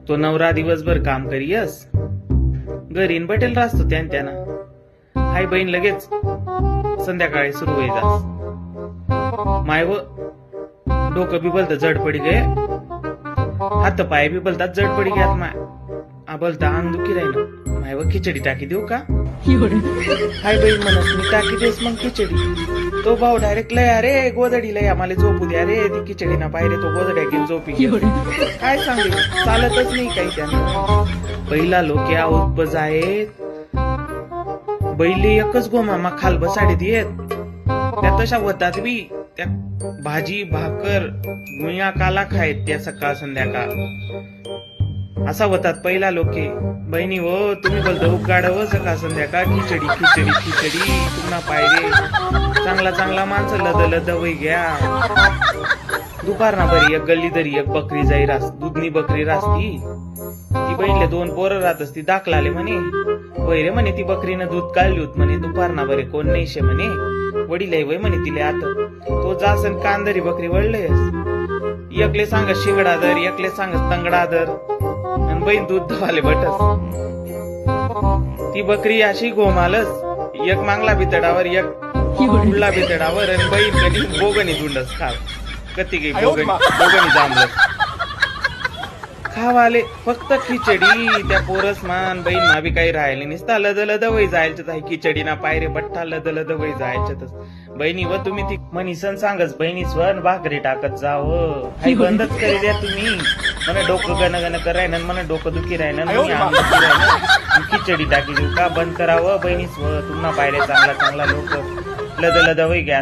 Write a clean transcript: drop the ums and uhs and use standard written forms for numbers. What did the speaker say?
तो नवरा दिवसभर काम करियस, घरीन बटेल राहतो त्यानं. हाय बहीण लगेच संध्याकाळी सुरू होई जास. माय व डोकं बी बोलत जड पडी गे, हात पाय बी बोलतात जड पडी घ्यात. माय बोलता अंग दुखी राहिलं. माय व खिचडी टाकी देऊ का? हाय बहीण म्हणत मी टाकी देस मग खिचडी. तो भाऊ डायरेक्ट लय अरे गोदडी लय आम्हाला झोपू द्या रे, ती खिचडी ना पाहिजे तो गोदड्या घेऊन झोपी. काय सांगू चालतच नाही काही त्यानं. पहिला लोक आऊत बजायत बैली एकच गोमामा खाल बसाडीत येत, त्या तशा होतात बी त्या भाजी भाकर गुया काला खायत त्या सकाळ संध्याकाळ. असा होतात पहिला लोके. बहिणी हो तुम्ही बोलतो उगाड व सकाळ संध्याकाळ खिचडी खिचडी खिचडी पुन्हा पायरे. चांगला चांगला माणसं लद लद वय घ्या. दुपार ना बरी एक गल्ली तरी एक बकरी जाई रास, दुधनी बकरी रासती. ती बहिणीला 2 पोरं राहत असती. दाखलाले म्हणे वय रे म्हणे ती बकरीनं दूध काढली होत म्हणे. दुपार ना बरे कोण नाही शे म्हणे. वडील वय म्हणे तिले आता. तो जासन कांदरी बकरी वळलयस. एकले सांग शिंगडा दर, एकले सांग तंगडा दर, आणि बहीण दूध धवाले बटस. ती बकरी अशी गोमालस, एक मांगला बितडावर एक उडला बितडावर, आणि बहीण कधी बोगणी धुंडस खा कती गे बोगणी जांभलस खावाले फक्त खिचडी. त्या पोरस मान बहीण मा बी काही राहिले नसता. लद लद वय जायचं खिचडी ना पायरे बठ्ठा लद लद वय जायचं. बहिणी व तुम्ही ती मनीसन सांगच बहिणी स्वन भाकरी टाकत जाव. काही बंदच करी द्या तुम्ही. मला डोकं गण गण कराय ना, मला डोकं दुखी राहिना. खिचडी टाकी देऊ का? बंद करावं बहिणी स्व. तुम्हाला पायरे चांगला चांगला लोक लद लद वय घ्या.